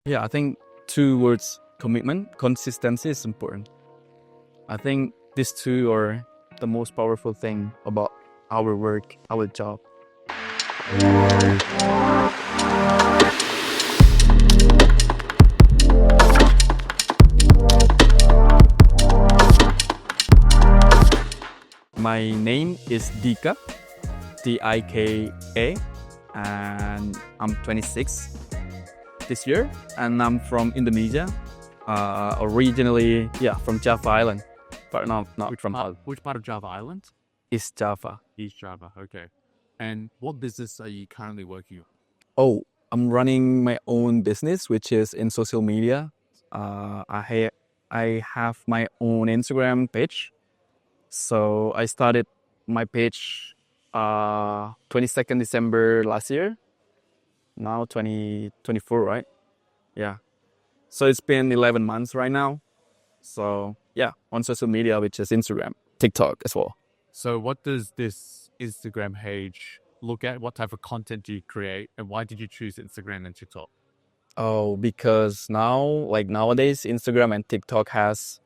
Yeah, I think two words: commitment, consistency is important. I think these two are the most powerful thing about our work, our job. My name is Dika, Dika, and I'm 26 this year, and I'm from Indonesia. Originally, from Java Island, but not from Which part of Java Island? East Java. East Java. Okay. And what business are you currently working on? Oh, I'm running my own business, which is in social media. I have my own Instagram page. So I started my page 22nd December last year. Now 2024, right? Yeah. So it's been 11 months right now. So yeah, on social media, which is Instagram, TikTok as well. So what does this Instagram page look at? What type of content do you create? And why did you choose Instagram and TikTok? Oh, because now, like nowadays, Instagram and TikTok has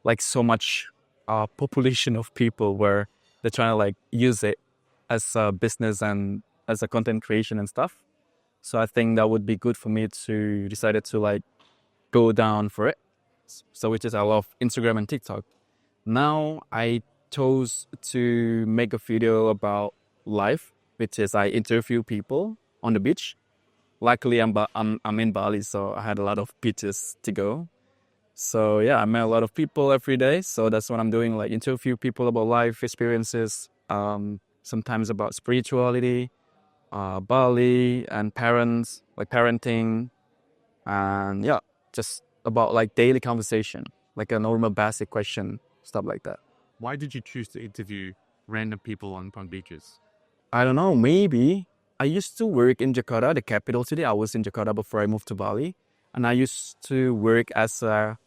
like so much population of people where they're trying to like use it as a business and as a content creation and stuff. So I think that would be good for me to decided to like go down for it. So which is I love Instagram and TikTok. Now I chose to make a video about life, which is I interview people on the beach. Luckily, I'm in Bali, so I had a lot of beaches to go. So yeah, I met a lot of people every day. So that's what I'm doing, like interview people about life experiences, sometimes about spirituality, Bali and parents, like parenting, and yeah, just about like daily conversation, like a normal basic question, stuff like that. Why did you choose to interview random people on beaches? I don't know, maybe I used to work in Jakarta, the capital city. I was in Jakarta before I moved to Bali, and I used to work as a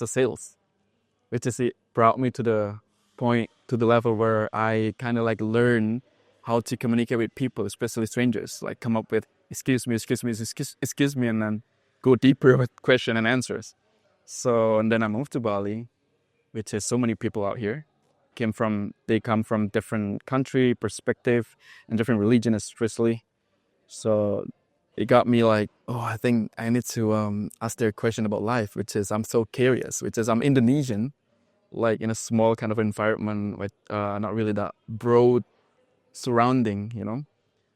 sales, which is it brought me to the point to the level where I kind of like learn how to communicate with people, especially strangers. Like come up with excuse me, and then go deeper with question and answers. So and then I moved to Bali, which is so many people out here. They come from different country perspective and different religion especially. So it got me like, oh, I think I need to ask their question about life, which is I'm so curious, which is I'm Indonesian, like in a small kind of environment with not really that broad surrounding.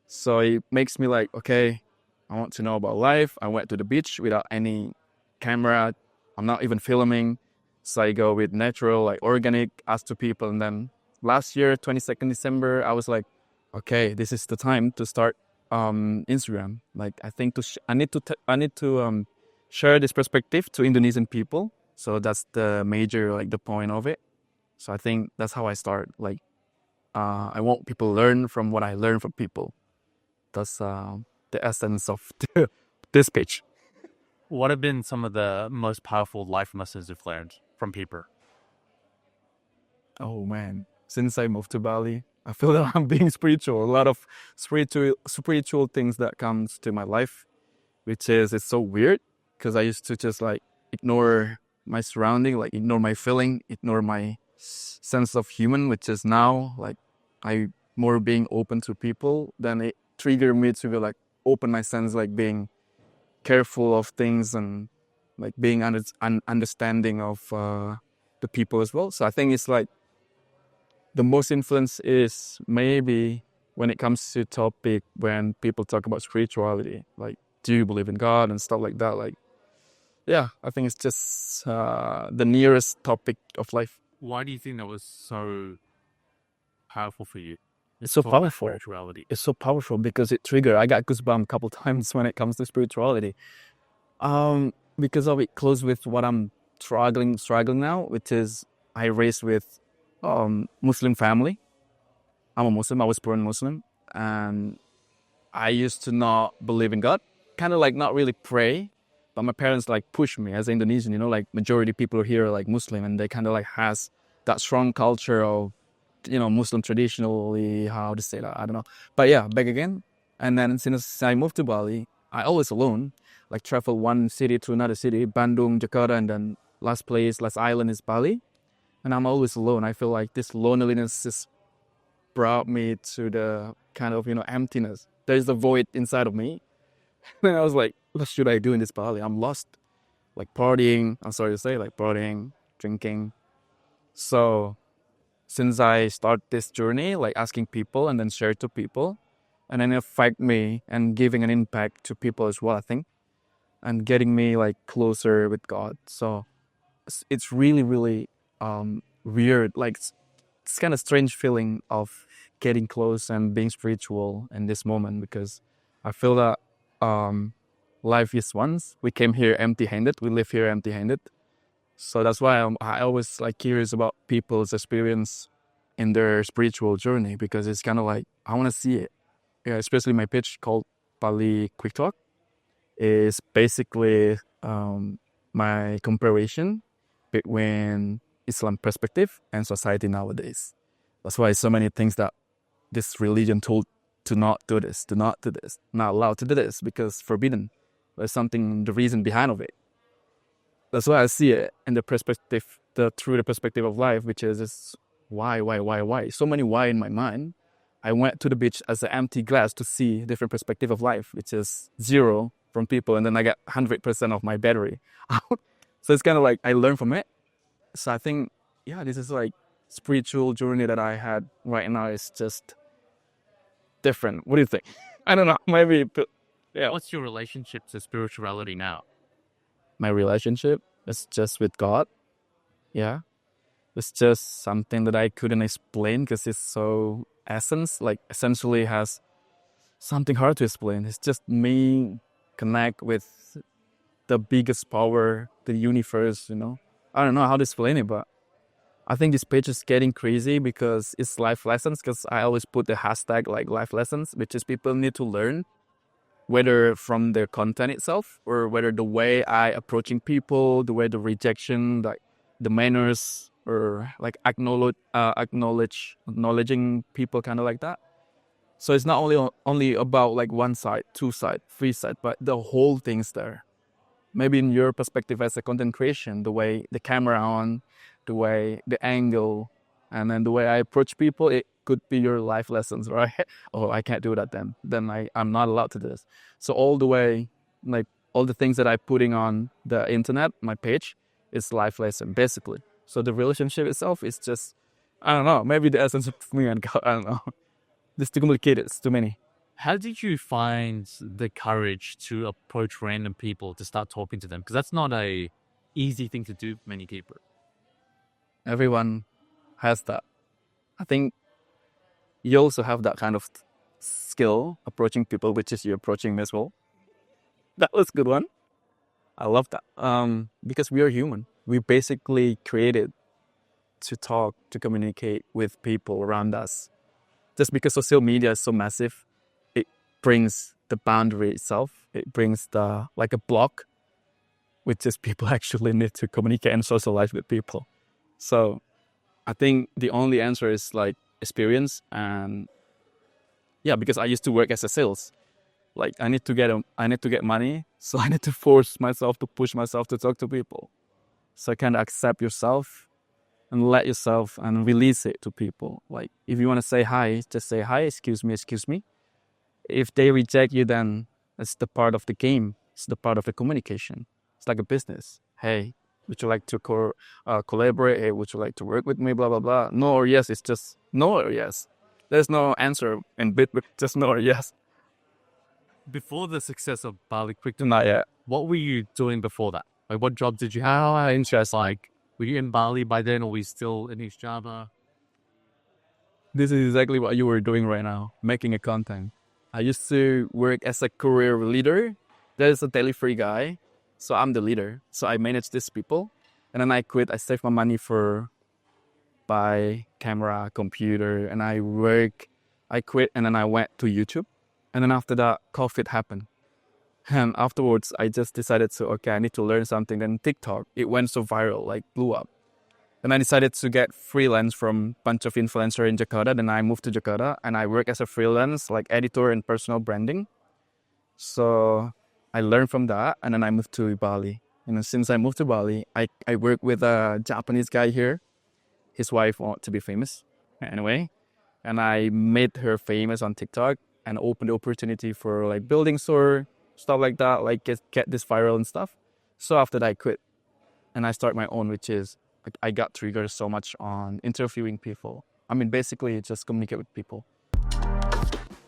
So it makes me like, okay, I want to know about life. I went to the beach without any camera. I'm not even filming. So I go with natural, like organic, ask to people. And then last year, 22nd December, I was like, okay, this is the time to start Instagram. Like I think I need to share this perspective to Indonesian people. So that's the major, like the point of it. So I think that's how I start. Like I want people to learn from what I learn from people. That's the essence of this page. What have been some of the most powerful life lessons you've learned from people? Oh man, since I moved to Bali, I feel that I'm being spiritual. A lot of spiritual things that comes to my life, which is it's so weird because I used to just like ignore my surrounding, like ignore my feeling, ignore my sense of human, which is now like I more being open to people. Then it triggered me to be like open my sense, like being careful of things and like being understanding of the people as well. So I think it's like the most influence is maybe when it comes to topic when people talk about spirituality, like do you believe in God and stuff like that. Like, yeah, I think it's just the nearest topic of life. Why do you think that was so powerful for you? It's so powerful. Spirituality. It's so powerful because it triggered. I got goosebumps a couple times when it comes to spirituality. Because of it close with what I'm struggling now, which is I raised with Muslim family. I'm a Muslim. I was born Muslim, and I used to not believe in God. Kind of like not really pray, but my parents like push me as an Indonesian. Like majority people here are like Muslim, and they kind of like has that strong culture of Muslim traditionally. How to say that? I don't know. But yeah, back again. And then since I moved to Bali, I always alone. like travel one city to another city, Bandung, Jakarta, and then last island is Bali. And I'm always alone. I feel like this loneliness just brought me to the kind of, emptiness. There's a void inside of me. And I was like, what should I do in this Bali? I'm lost. Like partying, I'm sorry to say, like partying, drinking. So since I start this journey, like asking people and then share to people, and then affect me and giving an impact to people as well, I think, and getting me like closer with God. So it's really, really weird. Like it's kind of strange feeling of getting close and being spiritual in this moment, because I feel that life is once. We came here empty-handed. We live here empty-handed. So that's why I always like curious about people's experience in their spiritual journey, because it's kind of like I want to see it. Yeah, especially my pitch called Bali Quick Talk is basically my comparison between Islam perspective and society nowadays. That's why so many things that this religion told to not do this, to not do this, not allowed to do this because forbidden. There's something, the reason behind of it. That's why I see it in the perspective, through the perspective of life, which is just why? So many why in my mind. I went to the beach as an empty glass to see different perspective of life, which is zero from people, and then I get 100% of my battery out. So it's kind of like I learn from it. So I think, yeah, this is like spiritual journey that I had right now is just different. What do you think? I don't know. Maybe, yeah. What's your relationship to spirituality now? My relationship is just with God. Yeah. It's just something that I couldn't explain because it's so essentially has something hard to explain. It's just me connect with the biggest power, the universe, I don't know how to explain it, but I think this page is getting crazy because it's life lessons, because I always put the hashtag like life lessons, which is people need to learn, whether from the content itself or whether the way I approaching people, the way the rejection, like the manners, or like acknowledging people, kind of like that. So it's not only about like one side, two side, three side, but the whole thing's there. Maybe in your perspective as a content creation, the way the camera on, the way the angle, and then the way I approach people, it could be your life lessons, right? Oh, I can't do that then. Then I'm not allowed to do this. So all the way, like all the things that I'm putting on the internet, my page, is life lesson, basically. So the relationship itself is just, I don't know, maybe the essence of me and God, I don't know. It's too complicated, it's too many. How did you find the courage to approach random people to start talking to them? Because that's not a easy thing to do for many people. Everyone has that. I think you also have that kind of skill approaching people, which is you approaching me as well. That was a good one. I love that. Because we are human. We basically created to talk, to communicate with people around us. Just because social media is so massive, it brings the boundary itself. It brings like a block, which is people actually need to communicate and socialize with people. So I think the only answer is like experience, and yeah, because I used to work as a sales. Like I need to get money, so I need to force myself to push myself to talk to people. So kind of accept yourself and let yourself and release it to people. Like if you want to say hi, just say hi, excuse me. If they reject you, then it's the part of the game. It's the part of the communication. It's like a business. Hey, would you like to collaborate? Hey, would you like to work with me? Blah, blah, blah. No or yes. It's just no or yes. There's no answer in Bitbit, just no or yes. Before the success of Bali Quick, Not yet. What were you doing before that? Like, what job did you have? How interest? Like, were you in Bali by then, or were you still in East Java? This is exactly what you were doing right now, making a content. I used to work as a career leader. There's a delivery guy, so I'm the leader. So I manage these people, and then I quit. I saved my money for buy camera, computer, and I quit, and then I went to YouTube. And then after that, COVID happened. And afterwards, I just decided I need to learn something. Then TikTok, it went so viral, like blew up. And I decided to get freelance from a bunch of influencers in Jakarta. Then I moved to Jakarta and I work as a freelance, like editor and personal branding. So I learned from that, and then I moved to Bali. And then since I moved to Bali, I work with a Japanese guy here. His wife wanted to be famous anyway, and I made her famous on TikTok and opened the opportunity for like building store stuff like that, like get this viral and stuff. So after that, I quit and I start my own, which is like I got triggered so much on interviewing people. I mean, basically, just communicate with people.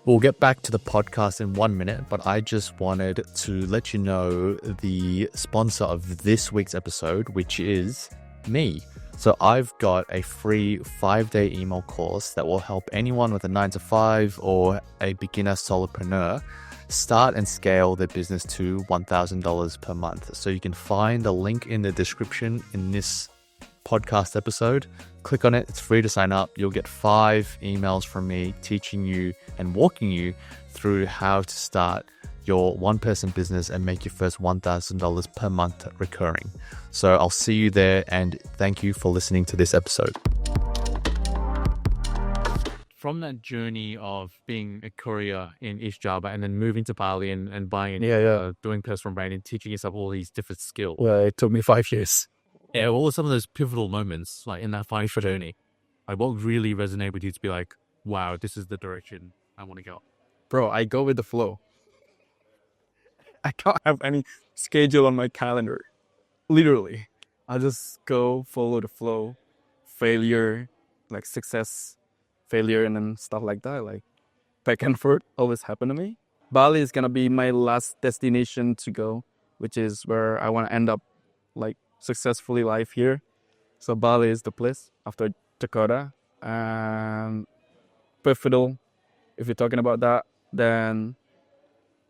We'll get back to the podcast in 1 minute, but I just wanted to let you know the sponsor of this week's episode, which is me. So I've got a free 5-day email course that will help anyone with a 9-to-5 or a beginner solopreneur start and scale their business to $1,000 per month. So you can find the link in the description in this podcast episode. Click on it. It's free to sign up. You'll get 5 emails from me teaching you and walking you through how to start your one-person business and make your first $1,000 per month recurring. So I'll see you there, and thank you for listening to this episode. From that journey of being a courier in East Java and then moving to Bali and buying, doing personal branding, teaching yourself all these different skills. Well, it took me 5 years. Yeah, what were some of those pivotal moments, like in that 5-year journey? Like, what really resonated with you to be like, wow, this is the direction I want to go? Bro, I go with the flow. I can't have any schedule on my calendar. Literally. I just go follow the flow. Failure, like success, failure, and then stuff like that. Like back and forth always happen to me. Bali is going to be my last destination to go, which is where I want to end up like successfully life here. So Bali is the place after Jakarta. And pivotal, if you're talking about that, then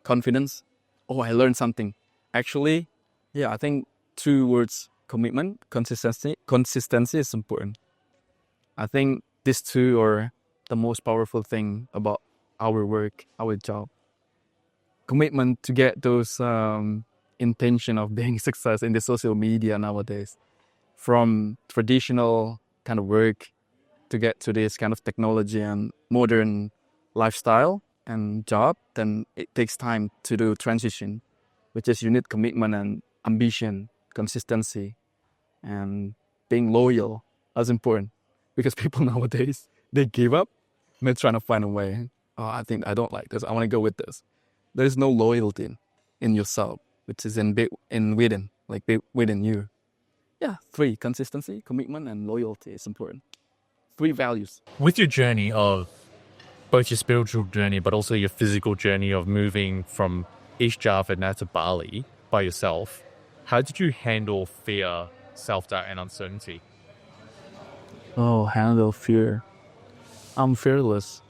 confidence. Oh, I learned something. Actually, I think 2 words: commitment, consistency. Consistency is important. I think these 2 are the most powerful thing about our work, our job. Commitment to get those intention of being success in the social media nowadays, from traditional kind of work to get to this kind of technology and modern lifestyle and job, then it takes time to do transition, which is you need commitment and ambition, consistency, and being loyal. That's important because people nowadays, they give up and they're trying to find a way. Oh, I think I don't like this. I want to go with this. There's no loyalty in yourself, which is within you. Yeah, 3: consistency, commitment, and loyalty is important. 3 values. With your journey of both your spiritual journey, but also your physical journey of moving from East Java now to Bali by yourself, how did you handle fear, self-doubt, and uncertainty? Oh, handle fear. I'm fearless.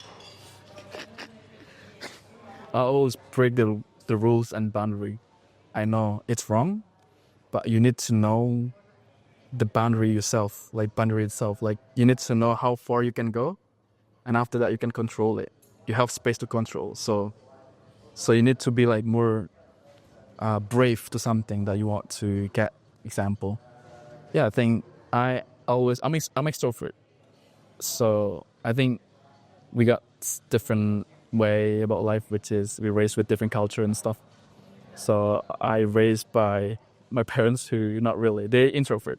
I always break the rules and boundary. I know it's wrong, but you need to know the boundary yourself, like boundary itself. Like you need to know how far you can go, and after that you can control it. You have space to control. So you need to be like more brave to something that you want to get. Example. Yeah, I think I'm extrovert. So I think we got different way about life, which is we raised with different culture and stuff. So I raised by my parents who not really, they're introvert.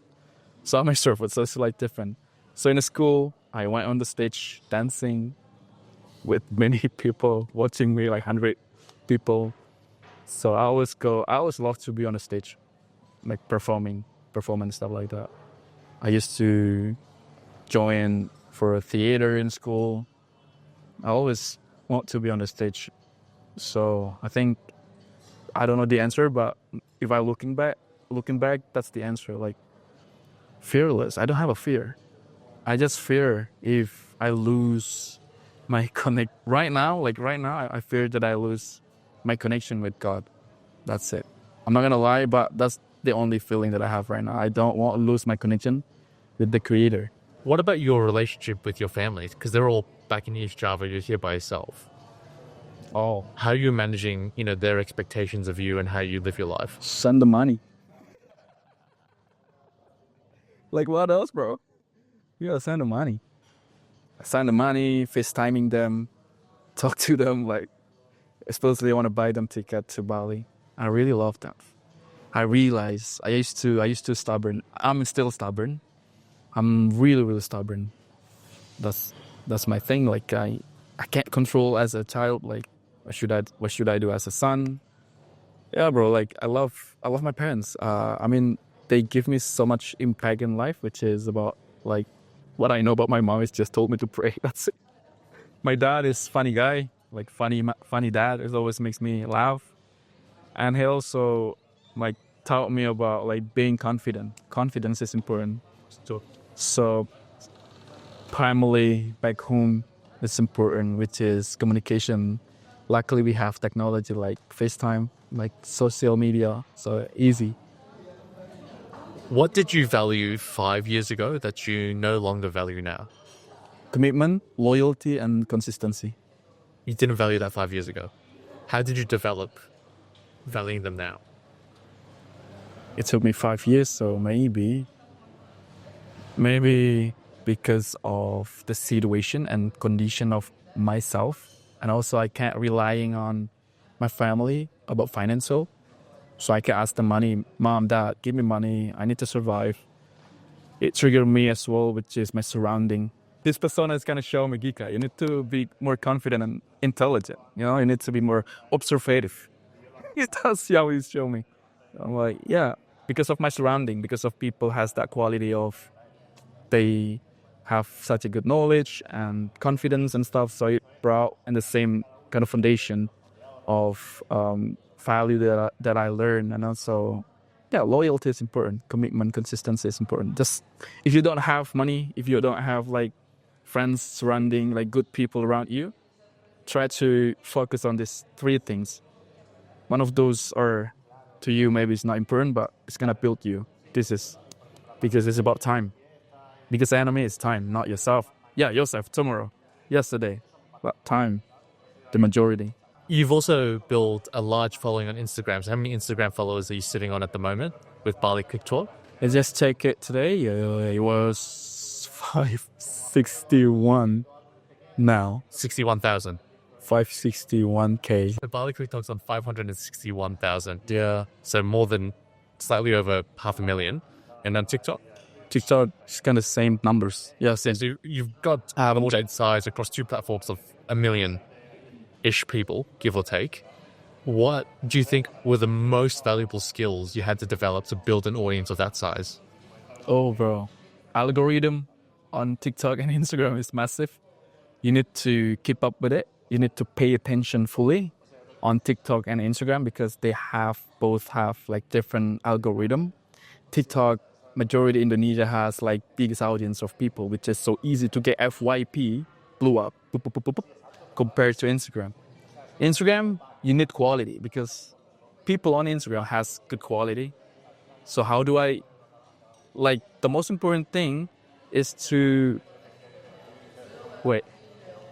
So I'm extrovert, so it's like different. So in the school, I went on the stage dancing with many people watching me, like 100 people. So I always love to be on the stage, like performance, stuff like that. I used to join for a theater in school. I always want to be on the stage. So I think, I don't know the answer, but if I looking back, that's the answer. Like fearless. I don't have a fear. I just fear if I lose my connect. Right now, I fear that I lose my connection with God. That's it. I'm not gonna lie, but that's the only feeling that I have right now. I don't want to lose my connection with the Creator. What about your relationship with your family? Because they're all back in East Java, you're here by yourself. Oh, How are you managing, their expectations of you and how you live your life? send the money. Like what else, bro? You gotta send the money. Send the money, FaceTiming them, talk to them. Like, especially I want to buy them ticket to Bali. I really love that. I realize I used to stubborn. I'm still stubborn. I'm really, really stubborn. That's that's my thing. Like I can't control as a child. Like what should I do as a son? Yeah, bro. Like I love my parents. I mean, they give me so much impact in life, which is about like what I know about my mom is just told me to pray. That's it. My dad is funny guy, like funny dad. It always makes me laugh, and he also like taught me about like being confident. Confidence is important. So primarily back home, it's important, which is communication. Luckily, we have technology like FaceTime, like social media, so easy. What did you value 5 years ago that you no longer value now? Commitment, loyalty, and consistency. You didn't value that 5 years ago. How did you develop valuing them now? It took me 5 years, so maybe because of the situation and condition of myself, and also I can't relying on my family about financial. So I can ask the money, mom, dad, give me money. I need to survive. It triggered me as well, which is my surrounding. This persona is gonna show me, Dika. You need to be more confident and intelligent. You need to be more observative. That's how he's showing me. I'm like, yeah, because of my surrounding, because of people has that quality of they have such a good knowledge and confidence and stuff. So it brought in the same kind of foundation of value that I learned, and also, yeah, loyalty is important. Commitment, consistency is important. Just if you don't have money, if you don't have like friends surrounding, like good people around you, try to focus on these three things. One of those are to you maybe it's not important, but it's gonna build you. This is because it's about time. Because the enemy is time, not yourself. Yeah, yourself tomorrow, yesterday, but time, the majority. You've also built a large following on Instagram. So how many Instagram followers are you sitting on at the moment with Bali Quick Talk? I just checked it today. It was 561 now. 61,000. 561K. So Bali Quick Talk's on 561,000. Yeah. So more than slightly over 500,000. And on TikTok? TikTok is kind of same numbers. Yeah, same. So you've got a size across two platforms of 1 million-ish people, give or take. What do you think were the most valuable skills you had to develop to build an audience of that size? Oh, bro. Algorithm on TikTok and Instagram is massive. You need to keep up with it. You need to pay attention fully on TikTok and Instagram because they both have like different algorithm. TikTok, majority Indonesia has like biggest audience of people, which is so easy to get FYP, blew up, boop, boop, boop, boop, boop, compared to Instagram. Instagram, you need quality because people on Instagram has good quality. So how do I, like, the most important thing is to, wait,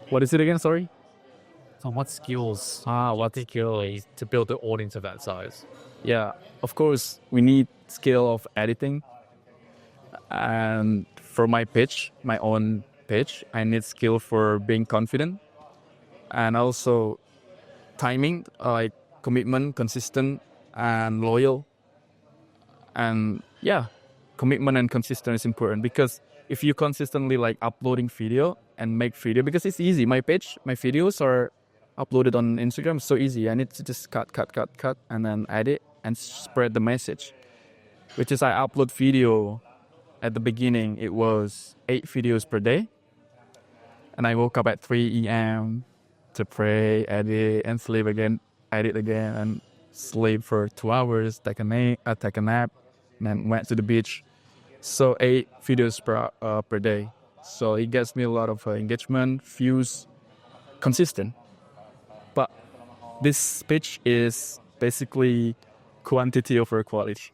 what is it again? Sorry? So what skills particularly to build an audience of that size? Yeah, of course, we need skill of editing. And for my pitch, my own pitch, I need skill for being confident. And also timing, like commitment, consistent, and loyal. And yeah, commitment and consistent is important because if you consistently like uploading video and make video, because it's easy. My videos are uploaded on Instagram, so easy. I need to just cut, and then edit and spread the message. Which is I upload video at the beginning, it was 8 videos per day. And I woke up at 3 a.m. to pray, edit, and sleep again, edit again, and sleep for 2 hours, take a nap, and then went to the beach. So 8 videos per day. So it gets me a lot of engagement, views, consistent. But this pitch is basically quantity over quality.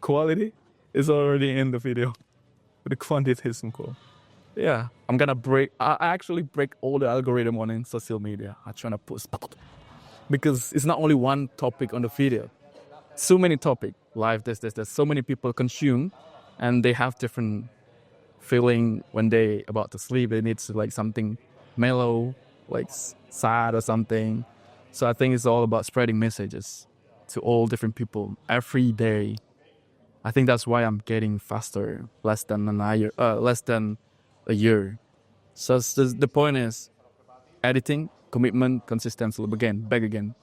Quality is already in the video, but the quantity isn't cool. Yeah, I actually break all the algorithm on in social media. I'm trying to post because it's not only one topic on the video. So many topics, live, there's so many people consume, and they have different feeling when they about to sleep. They need to like something mellow, like sad or something. So I think it's all about spreading messages to all different people every day. I think that's why I'm getting faster, less than a year. So the point is editing, commitment, consistency. Again, back again.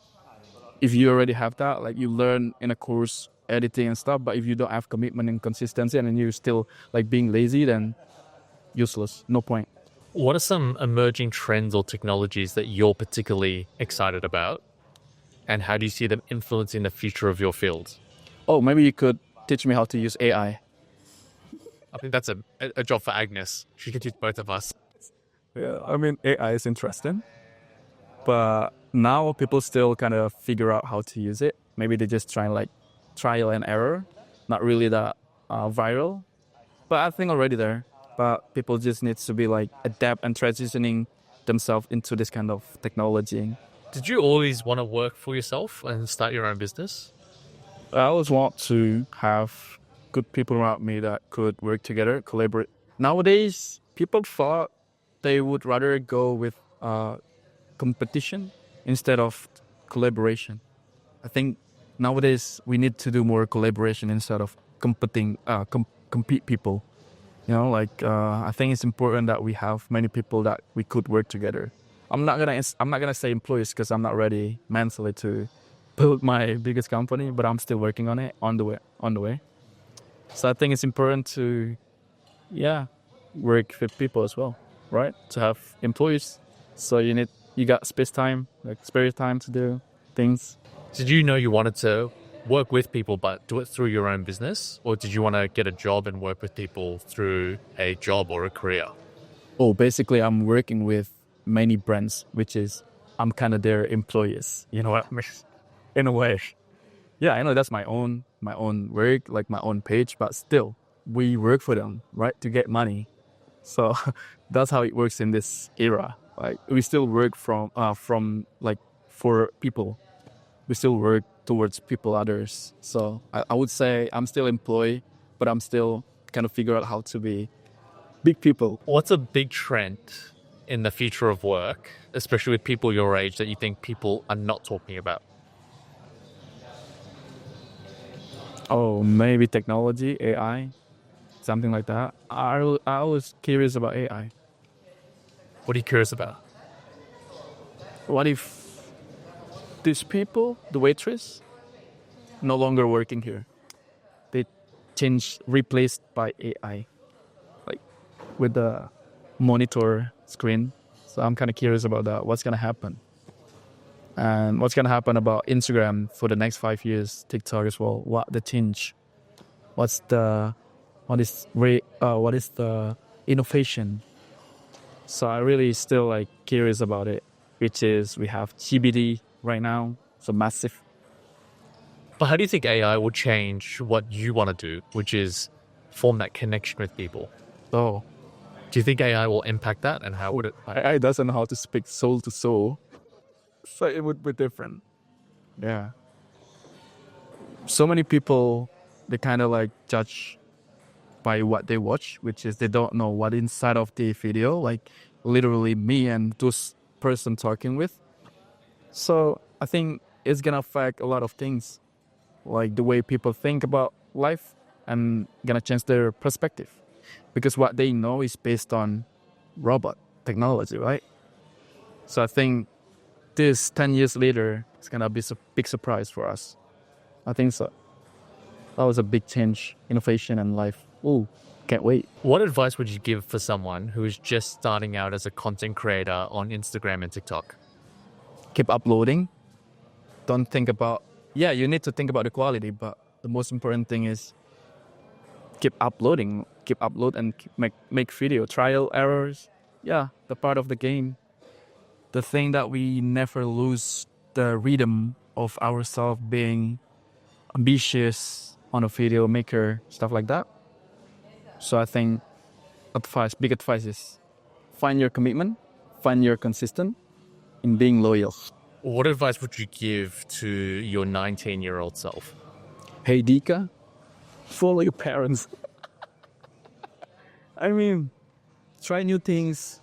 If you already have that, like you learn in a course editing and stuff, but if you don't have commitment and consistency, and then you're still like being lazy, then useless. No point. What are some emerging trends or technologies that you're particularly excited about? And how do you see them influencing the future of your field? Oh, maybe you could teach me how to use AI. I think that's a job for Agnes. She could teach both of us. Yeah, I mean, AI is interesting, but now people still kind of figure out how to use it. Maybe they just try like trial and error, not really that viral. But I think already there. But people just need to be like adapt and transitioning themselves into this kind of technology. Did you always want to work for yourself and start your own business? I always want to have good people around me that could work together, collaborate. Nowadays, people thought they would rather go with competition instead of collaboration. I think nowadays we need to do more collaboration instead of compete people. You know, like I think it's important that we have many people that we could work together. I'm not gonna say employees because I'm not ready mentally to build my biggest company, but I'm still working on it on the way. So I think it's important to work with people as well, right? To have employees. So you got spare time to do things. Did you know you wanted to work with people but do it through your own business? Or did you want to get a job and work with people through a job or a career? Oh, basically I'm working with many brands, which is I'm kind of their employees. You know what I mean? In a way. Yeah, I know that's my own work, like my own page, but still we work for them, right? To get money. So that's how it works in this era. Like we still work from like for people. We still work towards people, others. So I would say I'm still employed, but I'm still kind of figure out how to be big people. What's a big trend in the future of work, especially with people your age, that you think people are not talking about? Oh, maybe technology, AI, something like that. I was curious about AI. What are you curious about? What if these people, the waitress, no longer working here? They replaced by AI, like with the monitor screen. So I'm kind of curious about that. What's gonna happen? And what's gonna happen about Instagram for the next 5 years? TikTok as well. What the change? What is the innovation? So I really still like curious about it. Which is we have GBD right now, so massive. But how do you think AI will change what you want to do, which is form that connection with people? So Do you think AI will impact that, and how would it? AI doesn't know how to speak soul to soul, so it would be different. Yeah. So many people they kind of like judge by what they watch, which is they don't know what inside of the video, like literally me and those person talking with. So I think it's gonna affect a lot of things, like the way people think about life, and gonna change their perspective, because what they know is based on robot technology, right? So I think this 10 years later, it's gonna be a big surprise for us. I think so. That was a big change, innovation and life. Ooh, can't wait. What advice would you give for someone who is just starting out as a content creator on Instagram and TikTok? Keep uploading. Don't think about, you need to think about the quality, but the most important thing is keep uploading, and make video, trial errors. Yeah, the part of the game. The thing that we never lose the rhythm of ourselves being ambitious on a video maker, stuff like that. So I think big advice is find your commitment, find your consistent in being loyal. What advice would you give to your 19-year-old self? Hey Dika, follow your parents. I mean, try new things.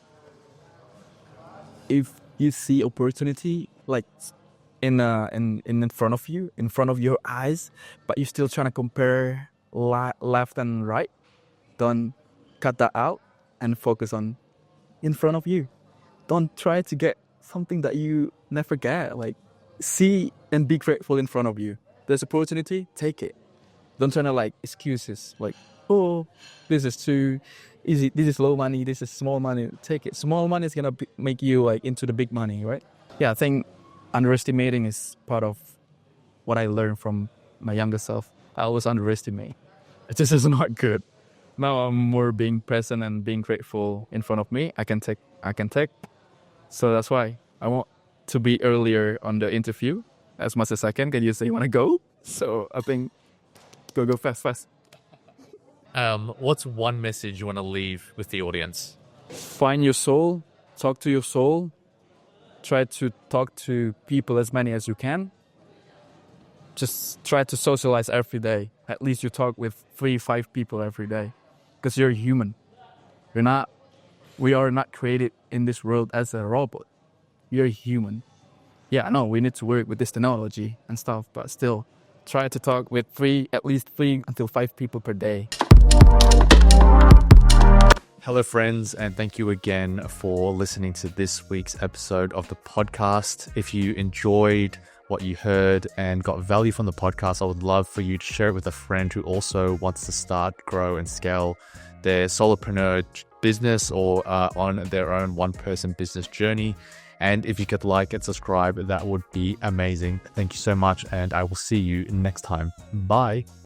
If you see opportunity, like in front of you, in front of your eyes, but you're still trying to compare left and right. Don't cut that out and focus on in front of you. Don't try to get something that you never get. Like, see and be grateful in front of you. There's opportunity, take it. Don't try to like excuses like, oh, this is too easy, this is low money, this is small money. Take it. Small money is gonna make you like into the big money, right? Yeah, I think underestimating is part of what I learned from my younger self. I always underestimate. It just is not good. Now I'm more being present and being grateful in front of me. I can take. So that's why I want to be earlier on the interview as much as I can. Can you say you want to go? So I think go fast. What's one message you want to leave with the audience? Find your soul. Talk to your soul. Try to talk to people as many as you can. Just try to socialize every day. At least you talk with 3-5 people every day. Because you're human. We are not created in this world as a robot. You're human. Yeah, I know we need to work with this technology and stuff, but still, try to talk with at least 3 until 5 people per day. Hello, friends, and thank you again for listening to this week's episode of the podcast. If you enjoyed what you heard and got value from the podcast, I would love for you to share it with a friend who also wants to start, grow, and scale their solopreneur business or on their own one-person business journey. And if you could like and subscribe, that would be amazing. Thank you so much, and I will see you next time. Bye.